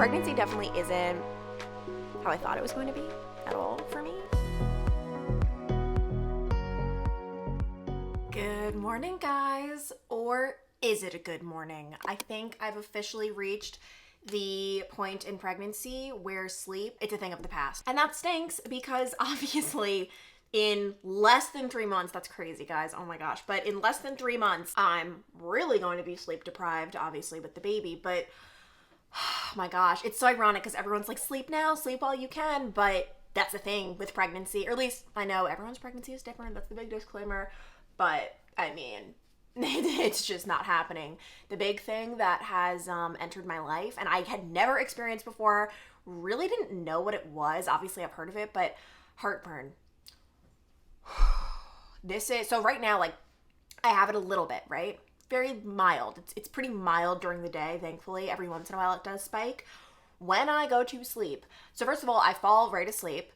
Pregnancy definitely isn't how I thought it was going to be at all for me. Good morning, guys. Or is it a good morning? I think I've officially reached the point in pregnancy where sleep, it's a thing of the past. And that stinks because obviously in less than 3 months, that's crazy, guys, oh my gosh, but in less than 3 months, I'm really going to be sleep deprived, obviously, with the baby, but oh my gosh, it's so ironic because everyone's like, sleep now, sleep all you can, but that's the thing with pregnancy, or at least I know everyone's pregnancy is different, that's the big disclaimer, but I mean, it's just not happening. The big thing that has entered my life, and I had never experienced before, really didn't know what it was, obviously I've heard of it, but heartburn. This is, so right now, like, I have it a little bit, right? Very mild. It's pretty mild during the day, thankfully. Every once in a while it does spike. When I go to sleep, so first of all, I fall right asleep.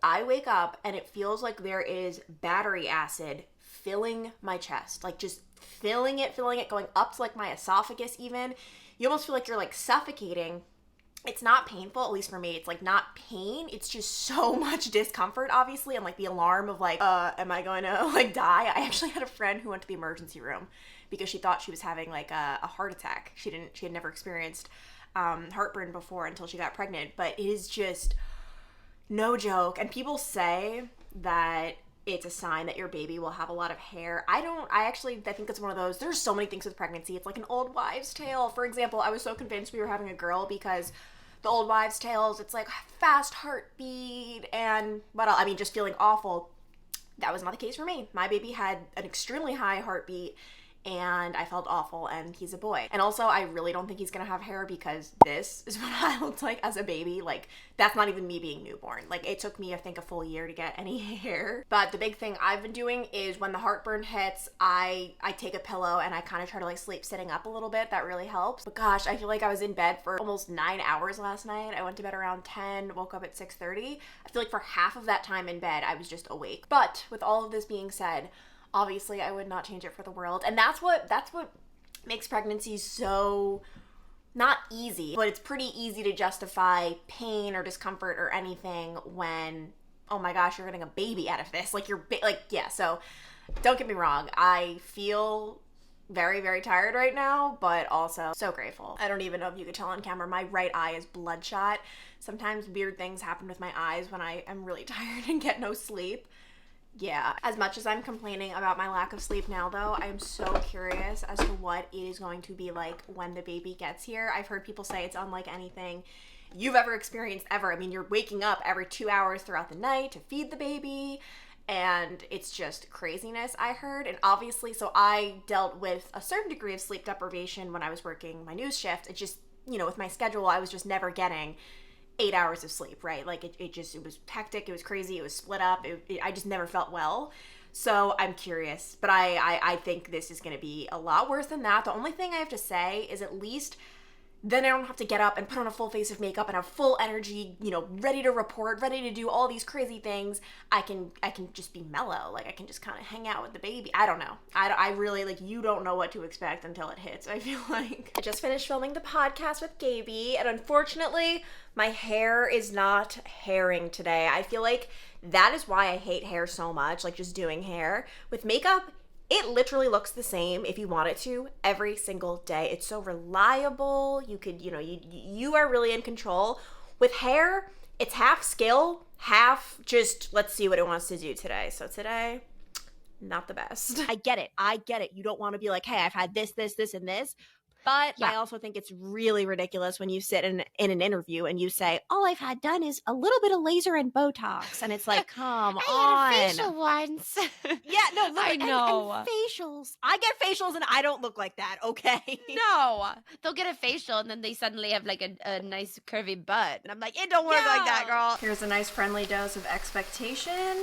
I wake up and it feels like there is battery acid filling my chest. Like just filling it, going up to like my esophagus even. You almost feel like you're like suffocating. It's not painful, at least for me. It's like not pain. It's just so much discomfort, obviously, and like the alarm of like, am I going to like die? I actually had a friend who went to the emergency room because she thought she was having like a heart attack. She had never experienced heartburn before until she got pregnant, but it is just no joke. And people say that it's a sign that your baby will have a lot of hair. I think it's one of those, there's so many things with pregnancy. It's like an old wives' tale. For example, I was so convinced we were having a girl because the old wives' tales, it's like fast heartbeat and just feeling awful. That was not the case for me. My baby had an extremely high heartbeat and I felt awful, and he's a boy. And also, I really don't think he's gonna have hair because this is what I looked like as a baby. Like, that's not even me being newborn. Like, it took me, I think, a full year to get any hair. But the big thing I've been doing is when the heartburn hits, I take a pillow and I kind of try to like sleep sitting up a little bit. That really helps. But gosh, I feel like I was in bed for almost 9 hours last night. I went to bed around 10, woke up at 6:30. I feel like for half of that time in bed, I was just awake. But with all of this being said, obviously, I would not change it for the world. And that's what makes pregnancy so not easy, but it's pretty easy to justify pain or discomfort or anything when, oh my gosh, you're getting a baby out of this. Like, so don't get me wrong. I feel very, very tired right now, but also so grateful. I don't even know if you could tell on camera, my right eye is bloodshot. Sometimes weird things happen with my eyes when I am really tired and get no sleep. Yeah, as much as I'm complaining about my lack of sleep now, though, I'm so curious as to what it is going to be like when the baby gets here. I've heard people say it's unlike anything you've ever experienced ever. I mean, you're waking up every 2 hours throughout the night to feed the baby, and it's just craziness, I heard. And obviously, so I dealt with a certain degree of sleep deprivation when I was working my news shift. It just, with my schedule, I was just never getting 8 hours of sleep, right? Like it was hectic, it was crazy, it was split up, I just never felt well. So I'm curious, but I think this is going to be a lot worse than that. The only thing I have to say is at least then I don't have to get up and put on a full face of makeup and have full energy, ready to report, ready to do all these crazy things. I can just be mellow. Like I can just kind of hang out with the baby. I don't know. I really, like, you don't know what to expect until it hits, I feel like. I just finished filming the podcast with Gaby, and unfortunately, my hair is not hairing today. I feel like that is why I hate hair so much, like just doing hair. With makeup, it literally looks the same if you want it to every single day. It's so reliable. You could, you are really in control. With hair, it's half skill, half just let's see what it wants to do today. So today, not the best. I get it. You don't want to be like, hey, I've had this, and this. But yeah. I also think it's really ridiculous when you sit in an interview and you say, all I've had done is a little bit of laser and Botox. And it's like, come on. I had a facial once. Yeah, no, I know. And facials. I get facials and I don't look like that, okay? No. They'll get a facial and then they suddenly have like a nice curvy butt. And I'm like, it don't work like that, girl. Here's a nice friendly dose of expectation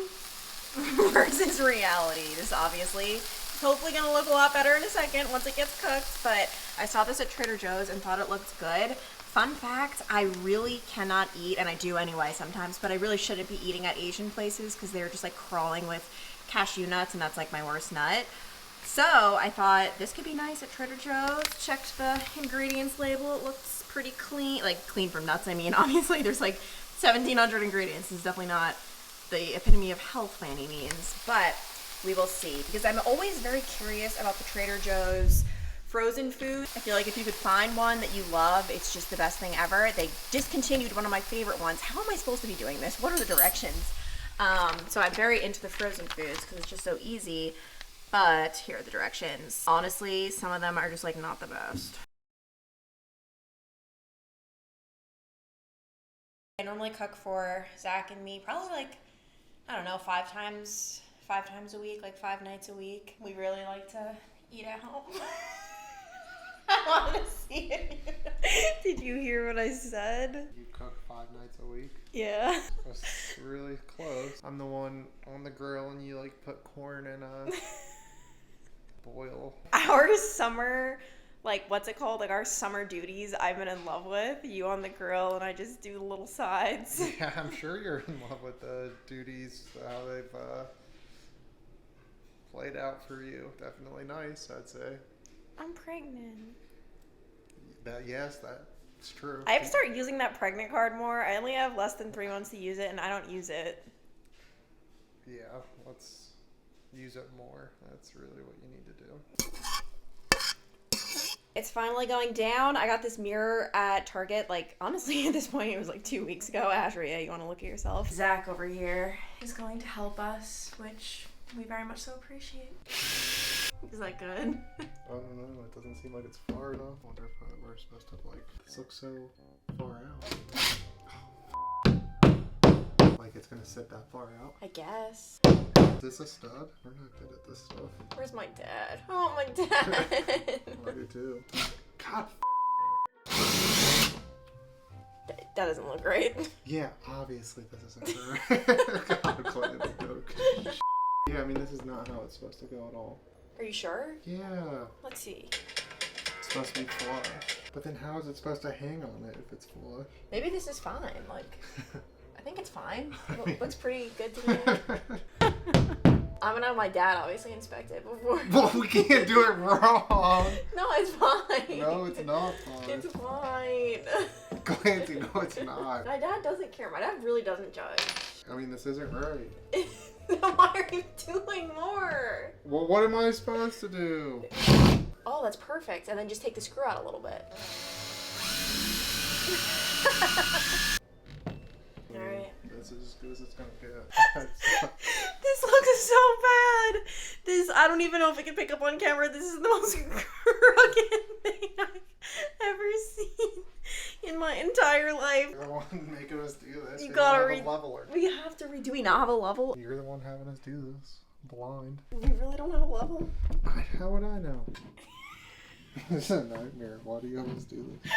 versus reality. This obviously hopefully gonna look a lot better in a second once it gets cooked, but I saw this at Trader Joe's and thought it looked good. Fun fact, I really cannot eat, and I do anyway sometimes, but I really shouldn't be eating at Asian places because they're just like crawling with cashew nuts, and that's like my worst nut. So I thought this could be nice at Trader Joe's. Checked the ingredients label, it looks pretty clean, like clean from nuts. I mean, obviously there's like 1,700 ingredients. It's definitely not the epitome of health by any means, but we will see, because I'm always very curious about the Trader Joe's frozen food. I feel like if you could find one that you love, it's just the best thing ever. They discontinued one of my favorite ones. How am I supposed to be doing this? What are the directions? So I'm very into the frozen foods because it's just so easy, but here are the directions. Honestly, some of them are just like not the best. I normally cook for Zach and me probably like, I don't know, 5 times a week, like 5 nights a week. We really like to eat at home. I want to see it. Did you hear what I said? You cook 5 nights a week? Yeah. That's really close. I'm the one on the grill and you like put corn in a boil. Our summer, like, what's it called? Like our summer duties I've been in love with. You on the grill and I just do the little sides. Yeah, I'm sure you're in love with the duties, how they've played out for you. Definitely nice, I'd say. I'm pregnant. Yes, that's true. I have to start using that pregnant card more. I only have less than 3 months to use it and I don't use it. Yeah, let's use it more. That's really what you need to do. It's finally going down. I got this mirror at Target, like, honestly, at this point, it was like 2 weeks ago. Ashria, you want to look at yourself? Zach over here is going to help us, which we very much so appreciate. Is that good? I don't know. It doesn't seem like it's far enough. I wonder if we're supposed to, like, this looks so far out. Like it's going to sit that far out. I guess. Is this a stud? We're not good at this stuff. Where's my dad? Oh, my dad. I do too. God. That doesn't look great. Yeah, obviously this isn't her. God, quite a joke. Yeah, I mean, this is not how it's supposed to go at all. Are you sure? Yeah. Let's see. It's supposed to be flush. But then how is it supposed to hang on it if it's flush? Maybe this is fine. Like, I think it's fine. Looks pretty good to me. I'm gonna have my dad obviously inspect it before. Well, we can't do it wrong. No, it's fine. No, it's not fine. It's fine. Clancy, no, it's not. My dad doesn't care. My dad really doesn't judge. I mean, this isn't right. Then why are you doing more? Well, what am I supposed to do? Oh, that's perfect. And then just take the screw out a little bit. Alright. This is as good as it's gonna get. This looks so bad. I don't even know if I can pick up on camera. This is the most crooked thing I've ever seen in my entire life. You're the one making us do this. You We gotta don't have a leveler. We have to do we not have a level? You're the one having us do this. Blind. We really don't have a level? How would I know? This is a nightmare. Why do you always do this?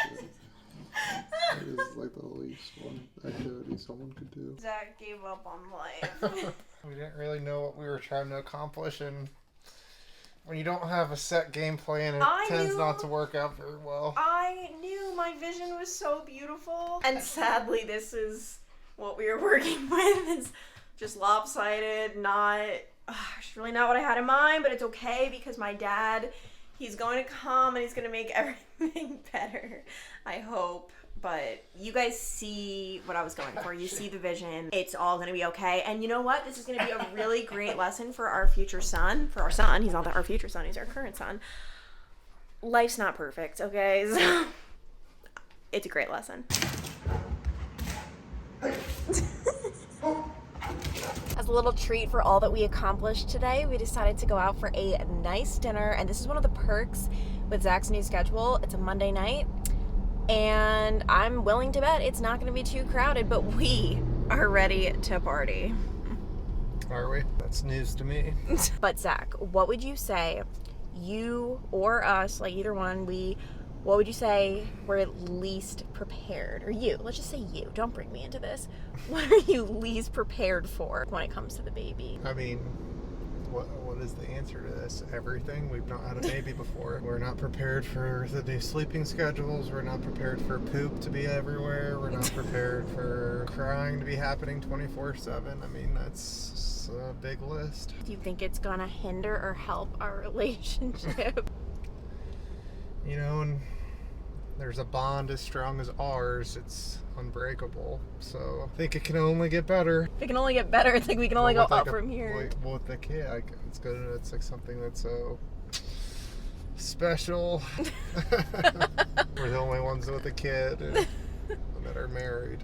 It is like the least one activity someone could do. Zach gave up on life. We didn't really know what we were trying to accomplish, and when you don't have a set game plan, it tends not to work out very well. I knew my vision was so beautiful. And sadly, this is what we were working with. It's just lopsided, it's really not what I had in mind, but it's okay because my dad, he's going to come and he's going to make everything better, I hope. But you guys see what I was going for. You see the vision. It's all going to be okay. And you know what? This is going to be a really great lesson for our future son. For our son. He's not our future son. He's our current son. Life's not perfect, okay? So it's a great lesson. As a little treat for all that we accomplished today, we decided to go out for a nice dinner. And this is one of the perks with Zach's new schedule. It's a Monday night. And I'm willing to bet it's not going to be too crowded, but we are ready to party. Are we? That's news to me. But Zach, what would you say, you or us, like either one, what would you say we're least prepared? Or you, let's just say you. Don't bring me into this. What are you least prepared for when it comes to the baby? I mean, what is the answer to this? Everything. We've not had a baby before. We're not prepared for the new sleeping schedules. We're not prepared for poop to be everywhere. We're not prepared for crying to be happening 24/7. I mean, that's a big list. Do you think it's gonna hinder or help our relationship? You know, and there's a bond as strong as ours, it's unbreakable. So I think it can only get better. It can only get better. It's like we can only go up from here. With the kid, it's good. It's like something that's so special. We're the only ones with a kid and that are married.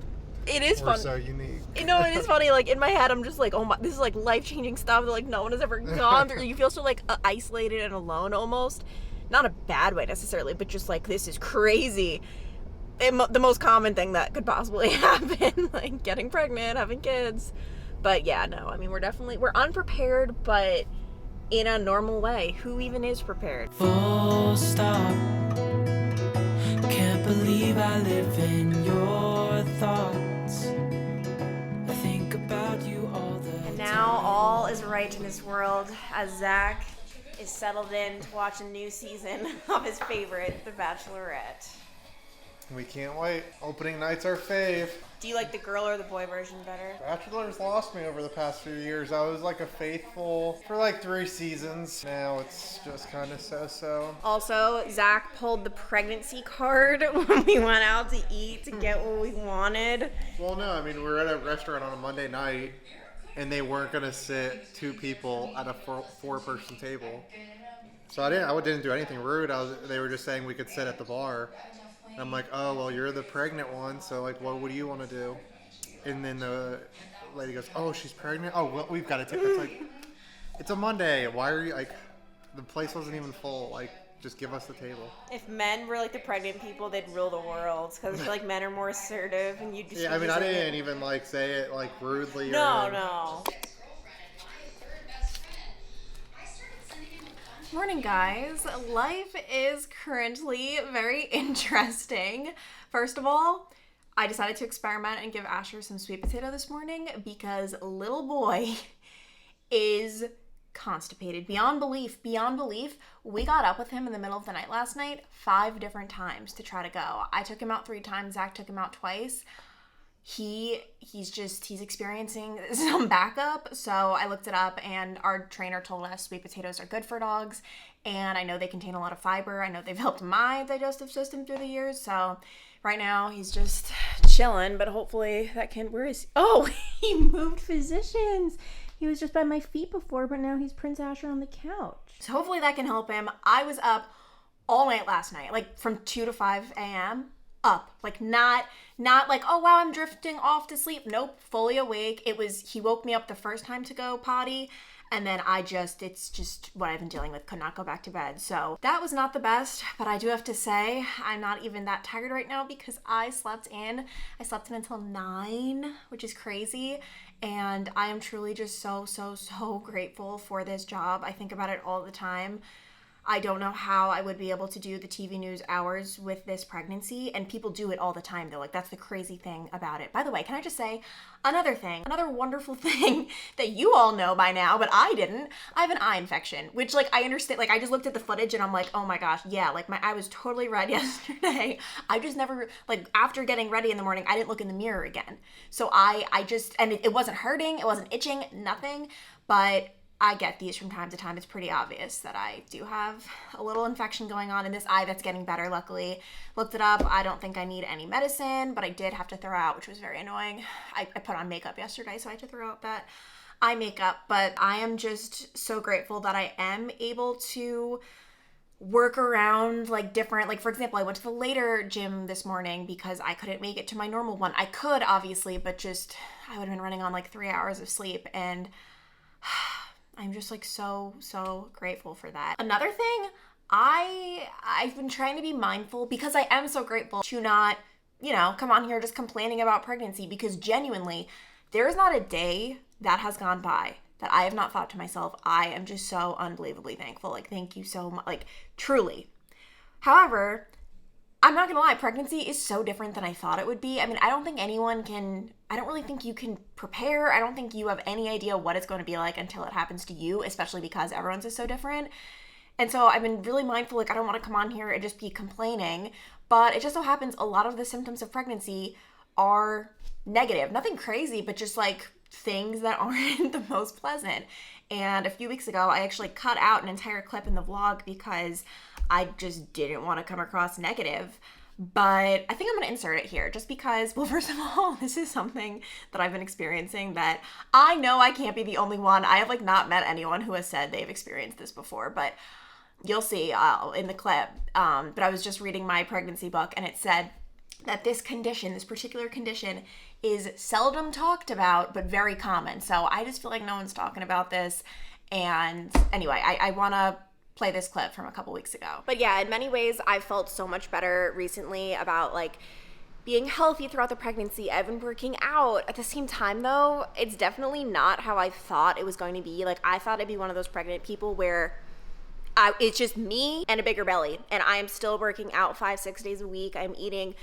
It is We're fun. so unique. You know, it is funny. Like in my head, I'm just like, oh my, this is like life-changing stuff that like no one has ever gone through. You feel so like isolated and alone almost. Not a bad way necessarily, but just like this is crazy. The most common thing that could possibly happen, like getting pregnant, having kids. But yeah, no, I mean we're unprepared, but in a normal way. Who even is prepared? Full stop. Can't believe I live in your thoughts. I think about you all the time. And now all is right in this world as Zach is settled in to watch a new season of his favorite, The Bachelorette. We can't wait. Opening night's our fave. Do you like the girl or the boy version better? Bachelor's lost me over the past few years. I was like a faithful for like 3 seasons. Now it's just kind of so-so. Also, Zach pulled the pregnancy card when we went out to eat to get what we wanted. Well, no, I mean, we were at a restaurant on a Monday night, and they weren't going to sit 2 people at a 4-person table. So I didn't do anything rude. They were just saying we could sit at the bar. And I'm like, oh, well, you're the pregnant one, so, like, what do you want to do? And then the lady goes, oh, she's pregnant? Oh, well, we've got to take It's like, it's a Monday. Why are you, like, the place wasn't even full. Like, just give us the table. If men were like the pregnant people, they'd rule the world. Because I feel like men are more assertive and you just... Yeah, I mean, I didn't even, like, say it, like, rudely. No. Morning, guys. Life is currently very interesting. First of all, I decided to experiment and give Asher some sweet potato this morning because little boy is constipated beyond belief. We got up with him in the middle of the night last night 5 different times to try to go. I took him out 3 times. Zach took him out twice. He's experiencing some backup. So I looked it up and our trainer told us sweet potatoes are good for dogs. And I know they contain a lot of fiber. I know they've helped my digestive system through the years. So right now he's just chilling, but hopefully that can, where is he? Oh, he moved positions. He was just by my feet before, but now he's Prince Asher on the couch. So hopefully that can help him. I was up all night last night, like from 2 to 5 a.m. up, like not like, oh wow, I'm drifting off to sleep. Nope, fully awake. He woke me up the first time to go potty, and then it's just what I've been dealing with. Could not go back to bed. So that was not the best, but I do have to say I'm not even that tired right now because I slept in until 9, which is crazy. And I am truly just so grateful for this job. I think about it all the time. I don't know how I would be able to do the TV news hours with this pregnancy, and people do it all the time though. Like, that's the crazy thing about it. By the way, can I just say another wonderful thing that you all know by now, but I didn't. I have an eye infection, which, like, I understand. Like, I just looked at the footage and I'm like, oh my gosh, yeah, like my eye was totally red yesterday. I just never, like, after getting ready in the morning, I didn't look in the mirror again. So it wasn't hurting, it wasn't itching, nothing, but I get these from time to time. It's pretty obvious that I do have a little infection going on in this eye that's getting better, luckily. Looked it up. I don't think I need any medicine, but I did have to throw out, which was very annoying. I put on makeup yesterday, so I had to throw out that eye makeup. But I am just so grateful that I am able to work around, like, different, like, for example, I went to the later gym this morning because I couldn't make it to my normal one. I could, obviously, but just, I would have been running on, like, 3 hours of sleep, and I'm just, like, so grateful for that. Another thing, I've been trying to be mindful because I am so grateful to not, come on here just complaining about pregnancy, because genuinely, there is not a day that has gone by that I have not thought to myself, I am just so unbelievably thankful. Like, thank you so much. Like, truly. However, I'm not gonna lie, pregnancy is so different than I thought it would be. I mean, I don't really think you can prepare. I don't think you have any idea what it's going to be like until it happens to you, especially because everyone's is so different. And so I've been really mindful, like, I don't want to come on here and just be complaining, but it just so happens a lot of the symptoms of pregnancy are negative. Nothing crazy, but just, like, things that aren't the most pleasant. And a few weeks ago, I actually cut out an entire clip in the vlog because I just didn't want to come across negative. But I think I'm going to insert it here just because, well, first of all, this is something that I've been experiencing that I know I can't be the only one. I have like not met anyone who has said they've experienced this before, but you'll see in the clip. But I was just reading my pregnancy book and it said that this particular condition is seldom talked about, but very common. So I just feel like no one's talking about this. And anyway, I want to play this clip from a couple weeks ago. But yeah, in many ways, I've felt so much better recently about like being healthy throughout the pregnancy. I've been working out. At the same time though, it's definitely not how I thought it was going to be. Like I thought I'd be one of those pregnant people where it's just me and a bigger belly. And I am still working out 5-6 days a week. I'm eating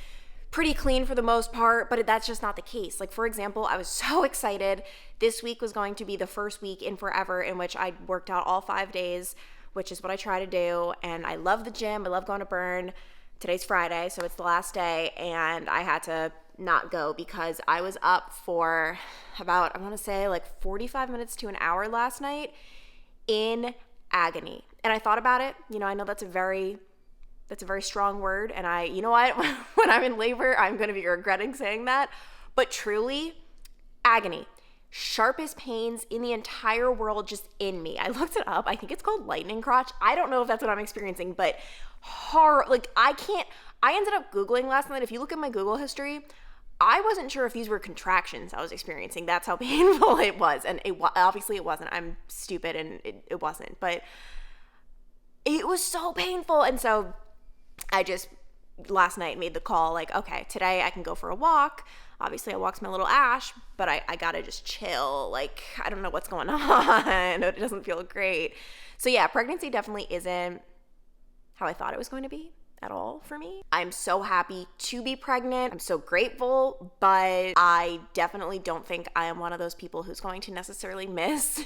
pretty clean for the most part, but that's just not the case. Like for example, I was so excited. This week was going to be the first week in forever in which I worked out all 5 days, which is what I try to do. And I love the gym. I love going to Burn. Today's Friday, so it's the last day. And I had to not go because I was up for about, I want to say like 45 minutes to an hour last night in agony. And I thought about it. You know, I know that's a very strong word. And you know what? When I'm in labor, I'm going to be regretting saying that. But truly, agony. Sharpest pains in the entire world just in me. I looked it up. I think it's called lightning crotch. I don't know if that's what I'm experiencing, but like I ended up Googling last night. If you look at my Google history, I wasn't sure if these were contractions I was experiencing. That's how painful it was. And obviously it wasn't. I'm stupid and it wasn't, but it was so painful. And so I just last night made the call like, okay, today I can go for a walk. Obviously I walked my little Ash, but I gotta just chill. Like, I don't know what's going on. It doesn't feel great. So yeah, pregnancy definitely isn't how I thought it was going to be at all for me. I'm so happy to be pregnant. I'm so grateful, but I definitely don't think I am one of those people who's going to necessarily miss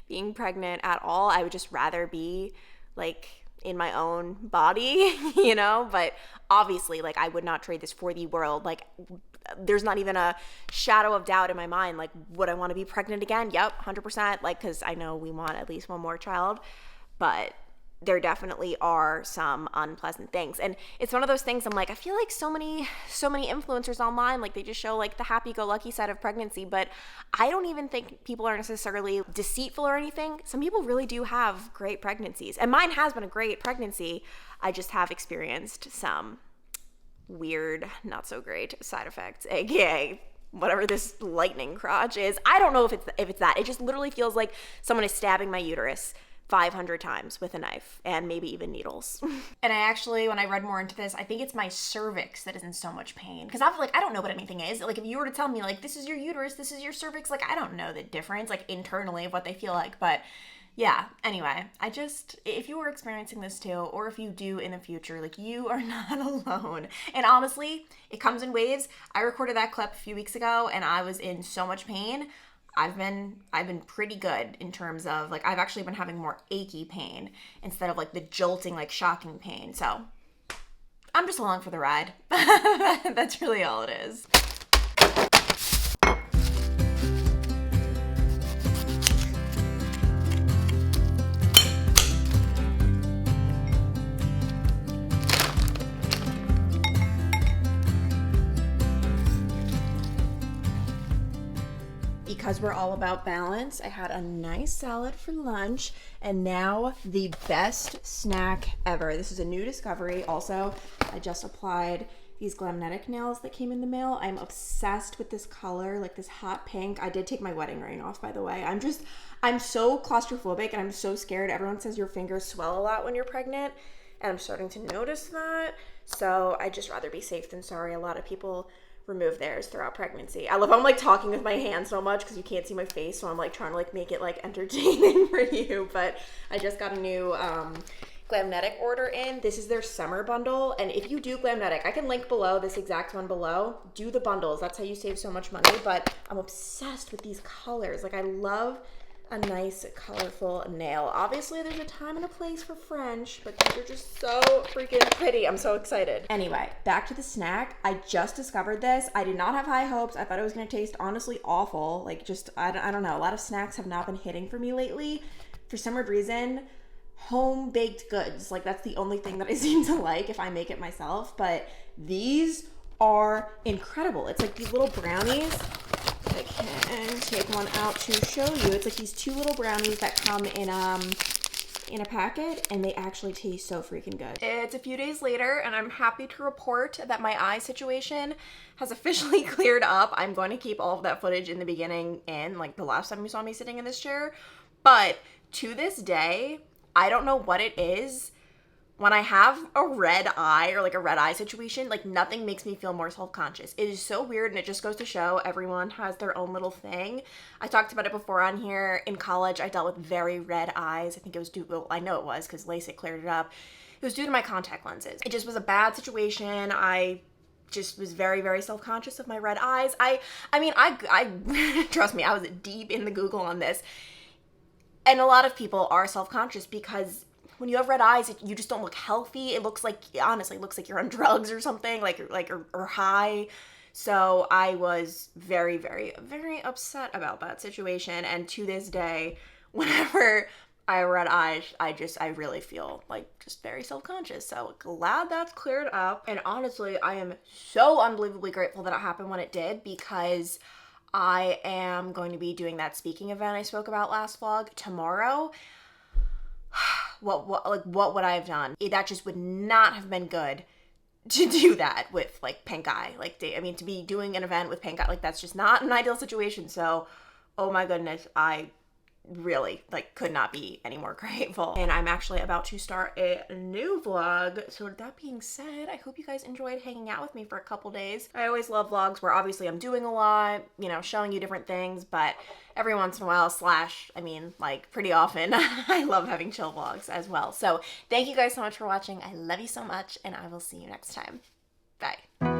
being pregnant at all. I would just rather be like in my own body, you know, but obviously like I would not trade this for the world. Like there's not even a shadow of doubt in my mind. Like, would I want to be pregnant again? Yep, 100%. Like, cause I know we want at least one more child, but there definitely are some unpleasant things. And it's one of those things I'm like, I feel like so many influencers online, like they just show like the happy-go-lucky side of pregnancy, but I don't even think people are necessarily deceitful or anything. Some people really do have great pregnancies. And mine has been a great pregnancy. I just have experienced some weird, not so great side effects, aka whatever this lightning crotch is. I don't know if it's that. It just literally feels like someone is stabbing my uterus 500 times with a knife and maybe even needles. And I actually, when I read more into this, I think it's my cervix that is in so much pain. Because I don't know what anything is. Like if you were to tell me like, this is your uterus, this is your cervix, like I don't know the difference like internally of what they feel like. But yeah, anyway, if you are experiencing this too, or if you do in the future, like you are not alone. And honestly, it comes in waves. I recorded that clip a few weeks ago and I was in so much pain. I've been pretty good in terms of like, I've actually been having more achy pain instead of like the jolting, like shocking pain. So I'm just along for the ride. That's really all it is. Because we're all about balance, I had a nice salad for lunch, and now the best snack ever. This is a new discovery. Also, I just applied these Glamnetic nails that came in the mail. I'm obsessed with this color, like this hot pink. I did take my wedding ring off, by the way. I'm so claustrophobic and I'm so scared. Everyone says your fingers swell a lot when you're pregnant, and I'm starting to notice that. So I'd just rather be safe than sorry. A lot of people remove theirs throughout pregnancy. I love how I'm like talking with my hands so much because you can't see my face, so I'm like trying to like make it like entertaining for you. But I just got a new Glamnetic order in. This is their summer bundle, and if you do Glamnetic, I can link below, this exact one below. Do the bundles. That's how you save so much money. But I'm obsessed with these colors. Like I love a nice colorful nail. Obviously there's a time and a place for French, but these are just so freaking pretty. I'm so excited. Anyway, back to the snack. I just discovered this. I did not have high hopes. I thought it was going to taste honestly awful. Like just, I don't know. A lot of snacks have not been hitting for me lately. For some weird reason, home baked goods, like that's the only thing that I seem to like if I make it myself. But These are incredible. It's like these little brownies. I can take one out to show you. It's like these 2 little brownies that come in a packet, and they actually taste so freaking good. It's a few days later, and I'm happy to report that my eye situation has officially cleared up. I'm going to keep all of that footage in the beginning in, like, the last time you saw me sitting in this chair. But to this day, I don't know what it is. When I have a red eye or like a red eye situation, like nothing makes me feel more self-conscious. It is so weird, and it just goes to show everyone has their own little thing. I talked about it before on here. In college, I dealt with very red eyes. I think it was due, well, I know it was because LASIK cleared it up. It was due to my contact lenses. It just was a bad situation. I just was very, very self-conscious of my red eyes. I mean, I trust me, I was deep in the Google on this. And a lot of people are self-conscious because when you have red eyes, you just don't look healthy. It looks like, honestly, it looks like you're on drugs or something, or high. So I was very, very, very upset about that situation. And to this day, whenever I have red eyes, I really feel like just very self-conscious. So glad that's cleared up. And honestly, I am so unbelievably grateful that it happened when it did, because I am going to be doing that speaking event I spoke about last vlog tomorrow. What would I have done? That just would not have been good to do that with, like, pink eye. Like, I mean, to be doing an event with pink eye, like, that's just not an ideal situation. So, oh my goodness, I really, like, could not be any more grateful. And I'm actually about to start a new vlog. So with that being said, I hope you guys enjoyed hanging out with me for a couple days. I always love vlogs where obviously I'm doing a lot, you know, showing you different things, but every once in a while, like pretty often, I love having chill vlogs as well. So thank you guys so much for watching. I love you so much, and I will see you next time. Bye.